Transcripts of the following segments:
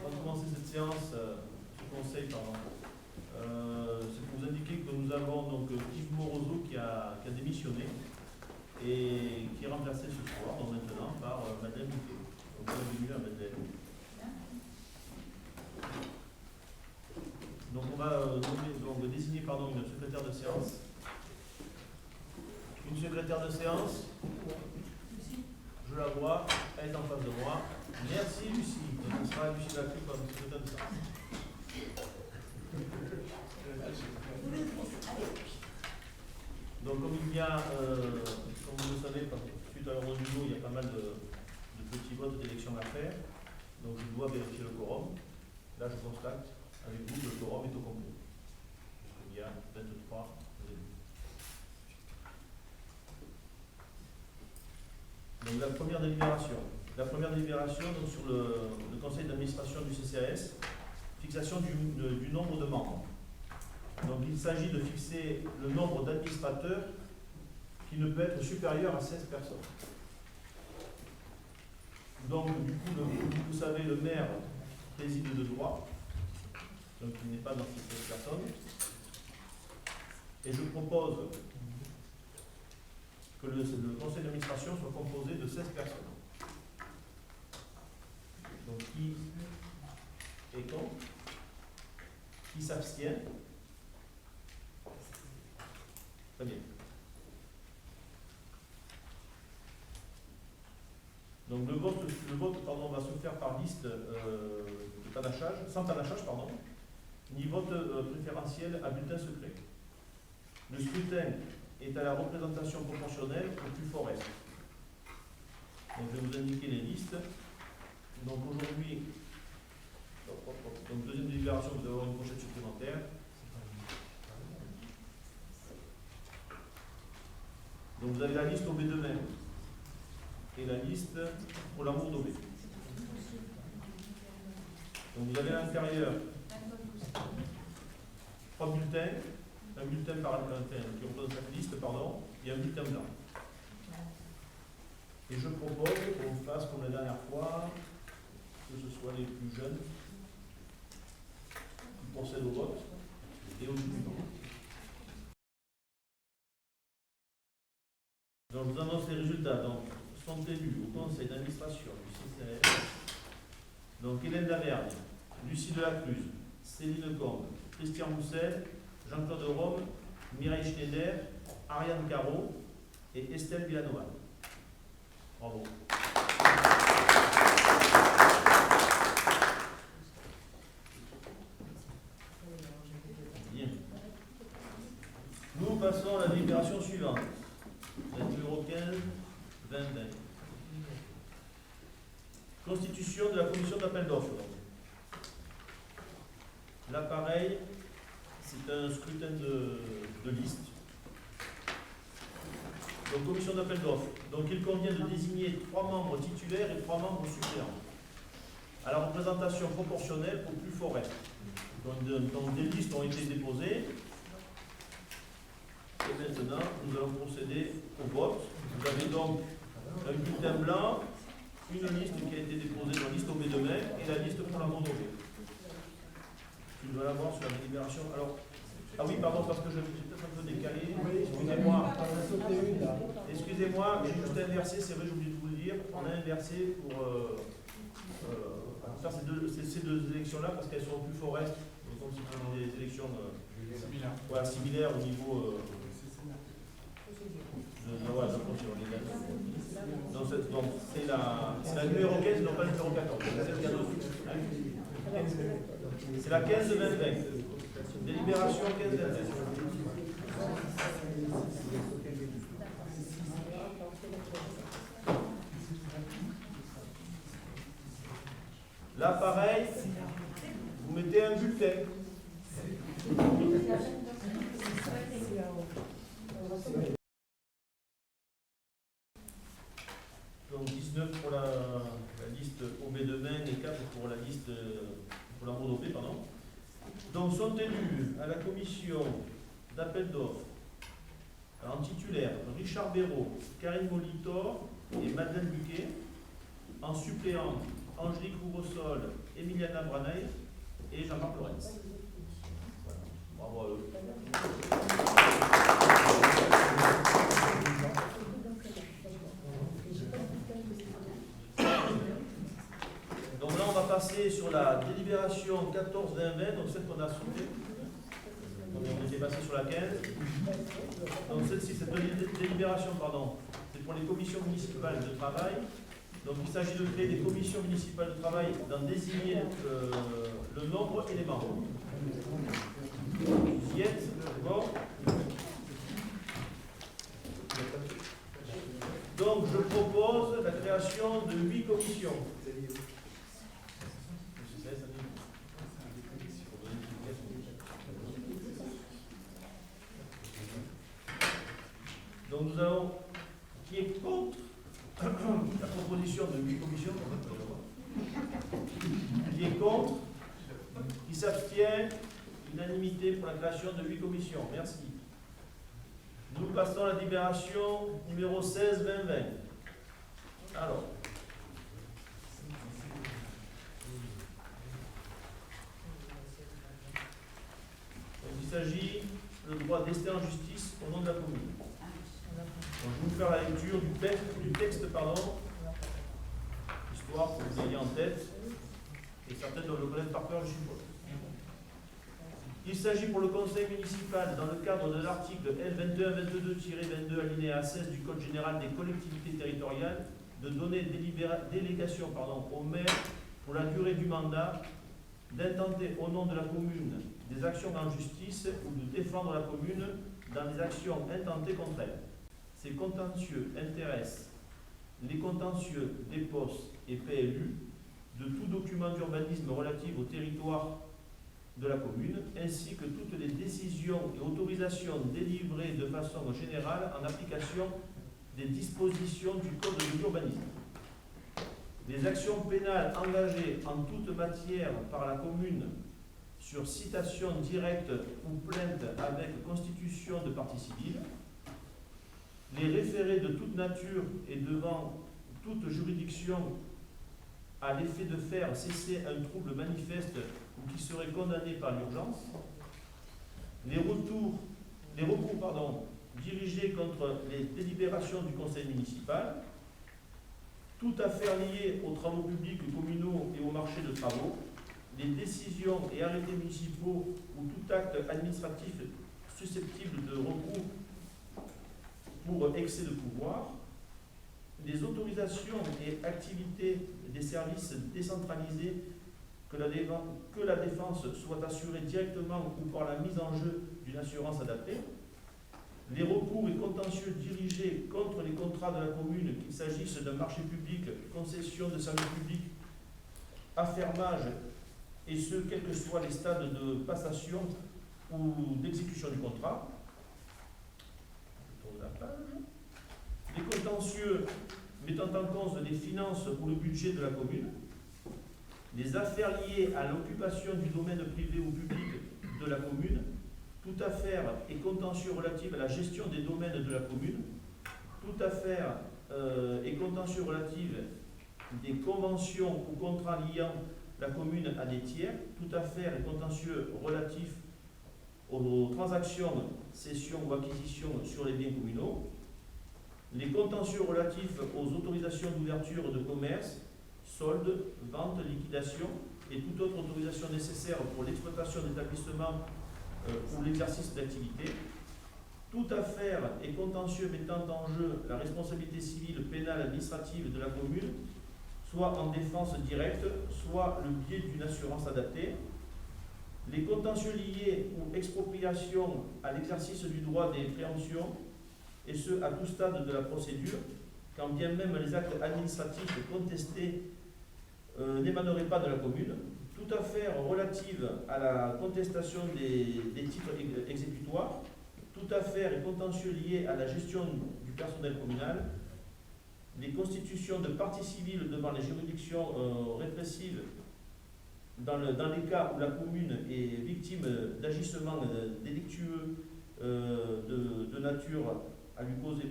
On va commencer cette séance, ce conseil, pardon. C'est pour vous indiquer que nous avons donc Yves Morozo qui a démissionné et qui est remplacé ce soir, donc maintenant, par Madeleine Bouquet. Donc bienvenue à Madeleine. Donc on va désigner une secrétaire de séance. Une secrétaire de séance. Je la vois, elle est en face de moi. Merci Lucie. Donc ce sera Lucie Lacru comme secrétaire de séance. Donc comme il y a, comme vous le savez, suite à l'ordre du jour, il y a pas mal de petits votes d'élection à faire. Donc je dois vérifier le quorum. Là je constate avec vous que le quorum est au complet. Il y a 23 élus. Donc la première délibération. La première délibération donc, sur le conseil d'administration du CCAS, fixation du nombre de membres. Donc il s'agit de fixer le nombre d'administrateurs qui ne peut être supérieur à 16 personnes. Donc du coup, vous savez, le maire préside de droit, donc il n'est pas dans ces 16 personnes. Et je propose que le conseil d'administration soit composé de 16 personnes. Donc qui est contre? Qui s'abstient? Très bien. Donc le vote va se faire par liste de panachage, sans panachage, ni vote préférentiel à bulletin secret. Le scrutin est à la représentation proportionnelle au plus fort reste. Donc je vais vous indiquer les listes. Donc aujourd'hui, donc deuxième délibération, vous allez avoir une pochette supplémentaire. Donc vous avez la liste au B2 même et la liste pour l'amour d'OB. Donc vous avez à l'intérieur 3 bulletins, un bulletin par qui représente chaque liste, et un bulletin blanc. Et je propose qu'on fasse comme la dernière fois, que ce soit les plus jeunes qui procèdent au vote et au jugement. Donc, je vous annonce les résultats. Donc, sont élus au conseil d'administration du CCAS. Donc, Hélène Lavergne, Lucie Delacruz, Céline Combe, Christian Roussel, Jean-Claude Rome, Mireille Schneider, Ariane Caro et Estelle Villanova. Bravo. Bien. Nous passons à la délibération suivante. Numéro 15, 20. Constitution de la commission d'appel d'offres. Là, pareil, c'est un scrutin de liste. Donc, commission d'appel d'offres. Donc, il convient de désigner 3 membres titulaires et 3 membres suppléants à la représentation proportionnelle au plus fort reste. Donc, des listes ont été déposées. Et maintenant, nous allons procéder au vote. Vous avez donc un bulletin blanc, une liste qui a été déposée dans la liste au B demain et la liste pour l'amour d'OB. Tu dois l'avoir sur la délibération. Alors, ah oui, pardon, parce que j'ai peut-être un peu décalé. Excusez-moi. Excusez-moi, j'ai juste inversé, c'est vrai, j'ai oublié de vous le dire. On a inversé pour faire ces deux élections-là parce qu'elles sont au plus fort reste. Donc, c'est des élections similaires au niveau. Donc c'est la numéro 15, non pas le numéro 14. C'est la 15-20. Délibération 15-20. Là, pareil, vous mettez un bulletin. Donc 19 pour la liste OB de Maine et 4 pour la liste pour l'amour d'OB, pardon. Donc sont élus à la commission d'appel d'offres en titulaire Richard Béraud, Karine Molitor et Madeleine Buquet, en suppléant Angélique Roussol, Emiliana Branay et Jean-Marc Lorenz. Voilà. Bravo à eux. Donc là, on va passer sur la délibération 14-20, donc celle qu'on a sautée. Donc on était passé sur la 15. Donc celle-ci, cette délibération, pardon, c'est pour les commissions municipales de travail. Donc il s'agit de créer des commissions municipales de travail, d'en désigner le nombre et les membres. Vous y êtes, d'accord? Donc je propose la création de 8 commissions. Donc nous allons, qui est contre la proposition de 8 commissions, qui est contre, qui s'abstient, unanimité pour la création de 8 commissions. Merci. Nous passons à la délibération numéro 16-2020. Alors, il s'agit le droit d'ester en justice au nom de la commune. Donc, je vais vous faire la lecture du texte, histoire que vous ayez en tête, et certains doivent le connaître par cœur, je suppose. Il s'agit pour le conseil municipal, dans le cadre de l'article L2122-22 alinéa 16 du Code général des collectivités territoriales, de donner délégation au maire pour la durée du mandat, d'intenter au nom de la commune des actions en justice ou de défendre la commune dans les actions intentées contre elle. Ces contentieux intéressent les contentieux des POS et PLU, de tout document d'urbanisme relatif au territoire de la commune, ainsi que toutes les décisions et autorisations délivrées de façon générale en application des dispositions du Code de l'urbanisme. Les actions pénales engagées en toute matière par la commune sur citation directe ou plainte avec constitution de partie civile, les référés de toute nature et devant toute juridiction à l'effet de faire cesser un trouble manifeste ou qui serait condamné par l'urgence, les recours dirigés contre les délibérations du conseil municipal, toute affaire liée aux travaux publics communaux et au marché de travaux, les décisions et arrêtés municipaux ou tout acte administratif susceptible de recours pour excès de pouvoir, les autorisations et activités des services décentralisés que la défense soit assurée directement ou par la mise en jeu d'une assurance adaptée, les recours et contentieux dirigés contre les contrats de la commune, qu'il s'agisse d'un marché public, concession de services publics, affermage, et ce, quels que soient les stades de passation ou d'exécution du contrat. Je tourne la page. Les contentieux mettant en cause les finances ou le budget de la commune, les affaires liées à l'occupation du domaine privé ou public de la commune, toute affaire et contentieux relative à la gestion des domaines de la commune, toute affaire et contentieux relative des conventions ou contrats liant la commune à des tiers, toute affaire et contentieux relatif aux transactions, cessions ou acquisitions sur les biens communaux, les contentieux relatifs aux autorisations d'ouverture de commerce, solde, vente, liquidation et toute autre autorisation nécessaire pour l'exploitation d'établissements pour l'exercice d'activité, toute affaire et contentieux mettant en jeu la responsabilité civile, pénale, administrative de la commune, soit en défense directe, soit le biais d'une assurance adaptée, les contentieux liés ou expropriation à l'exercice du droit des préemptions, et ce à tout stade de la procédure, quand bien même les actes administratifs contestés n'émaneraient pas de la commune, toute affaire relative à la contestation des titres exécutoires, toute affaire et contentieux liés à la gestion du personnel communal, les constitutions de parties civiles devant les juridictions répressives dans les cas où la commune est victime d'agissements délictueux de nature à lui causer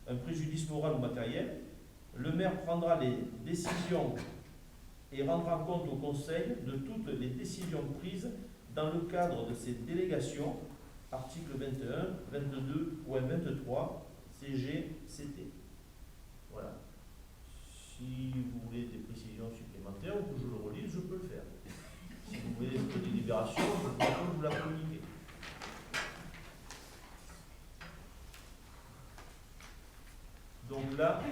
un préjudice moral ou matériel, le maire prendra les décisions et rendra compte au Conseil de toutes les décisions prises dans le cadre de ces délégations, articles 21, 22 ou 23, CGCT. Voilà. Si vous voulez des précisions supplémentaires ou que je le relise, je peux le faire. Si vous voulez une délibération, je peux vous la communiquer. Donc là,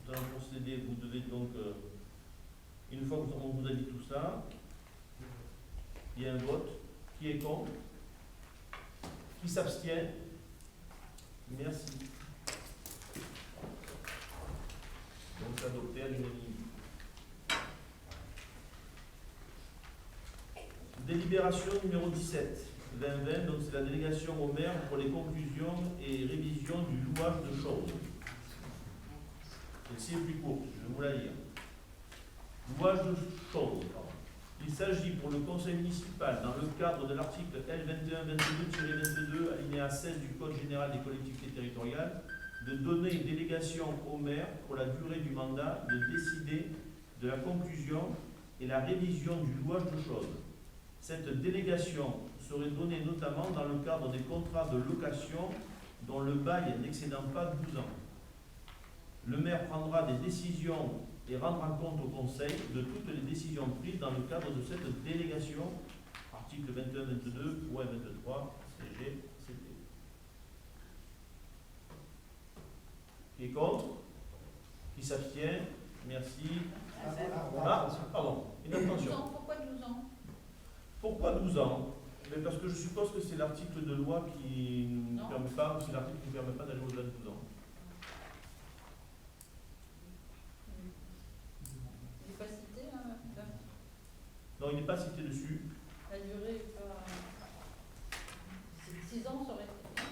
nous allons procéder, vous devez donc, une fois qu'on vous a dit tout ça, il y a un vote. Qui est contre? Qui s'abstient? Merci. Donc c'est adopté à l'unanimité. Délibération numéro 17, 2020, donc c'est la délégation au maire pour les conclusions et révisions du louage de choses. Celle-ci est plus courte, je vais vous la lire. Louage de choses. Il s'agit pour le conseil municipal, dans le cadre de l'article L2122-22, alinéa 16 du Code général des collectivités territoriales, de donner une délégation au maire pour la durée du mandat de décider de la conclusion et la révision du louage de choses. Cette délégation serait donnée notamment dans le cadre des contrats de location dont le bail n'excédant pas 12 ans. Le maire prendra des décisions et rendra compte au Conseil de toutes les décisions prises dans le cadre de cette délégation, article 21, 22 ou 23, CGCT. Qui est contre? Qui s'abstient? Merci. Ah, pardon, une abstention. Pourquoi 12 ans? Pourquoi 12 ans? Parce que je suppose que c'est l'article de loi qui ne nous permet pas, ou c'est l'article qui ne permet pas d'aller au-delà de 12 ans. Il n'est pas cité là? Non, il n'est pas cité dessus. La durée est pas. 6 ans, ça aurait été bien.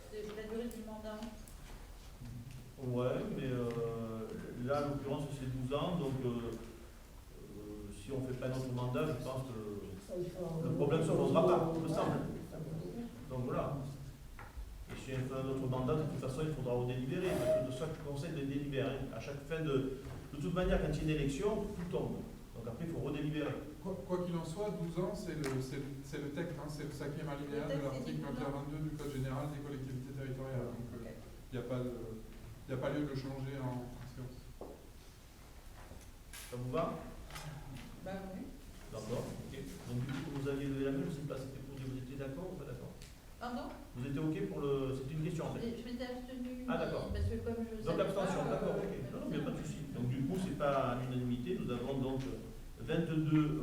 C'est la durée du mandat. Ouais, mais là, en l'occurrence, c'est 12 ans, donc si on ne fait pas notre mandat, je pense que le problème ne se posera pas, il me semble. Donc voilà. Et si on fait un autre mandat, de toute façon, il faudra redélibérer, parce que de chaque conseil de délibérer. À chaque fin de toute manière, quand il y a une élection, tout tombe. Donc après, il faut redélibérer. Quoi qu'il en soit, 12 ans, c'est le texte, hein, c'est le 5e alinéa de l'article 21-22 du Code général des collectivités territoriales. Donc il n'y a pas lieu de le changer en séance. Ça vous va? Ben oui. D'accord, ok. Donc du coup, vous aviez levé la main, je ne sais pas, c'était pour dire, vous étiez d'accord ou pas d'accord? Pardon? Vous étiez ok pour le... C'était une question en fait. Je m'étais abstenue. Ah d'accord. Parce que comme je Donc abstention, d'accord, ok. Non, il n'y a pas de souci. Donc du coup, c'est pas à l'unanimité, nous avons donc 22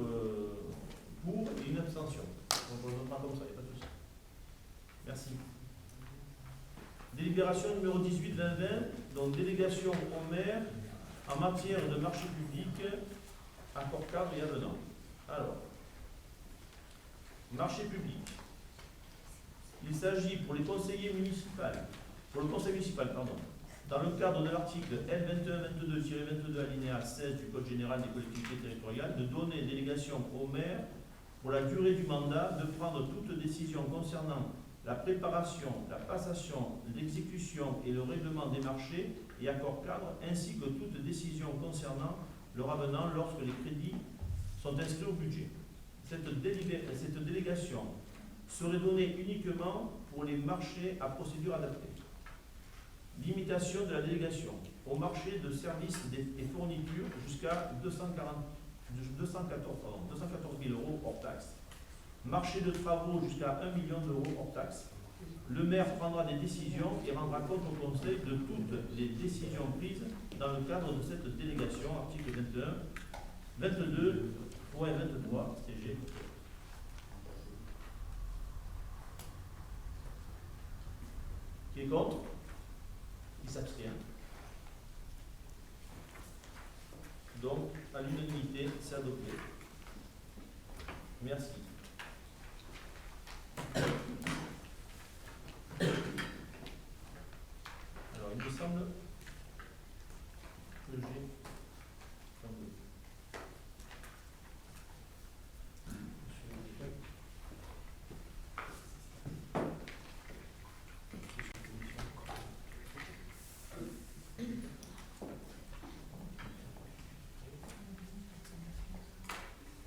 pour et une abstention. Donc on le notera comme ça, il n'y a pas de souci. Merci. Délibération numéro 18-2020, donc délégation au maire en matière de marché public, accord cadre et avenant. Alors, marché public. Il s'agit pour les conseillers municipaux, pour le conseil municipal, pardon, dans le cadre de l'article L2122-22 alinéa 16 du Code général des collectivités territoriales, de donner délégation au maire pour la durée du mandat de prendre toute décision concernant la préparation, la passation, l'exécution et le règlement des marchés et accords cadres, ainsi que toute décision concernant le avenant lorsque les crédits sont inscrits au budget. Cette délégation serait donnée uniquement pour les marchés à procédure adaptée. Limitation de la délégation au marché de services et fournitures jusqu'à 214 000 € hors taxe. Marché de travaux jusqu'à 1 million d'euros hors taxe. Le maire prendra des décisions et rendra compte au Conseil de toutes les décisions prises dans le cadre de cette délégation, article 21, 22 ou 23, CG. Qui est contre? Qui s'abstient? Donc, à l'unanimité, c'est adopté. Merci.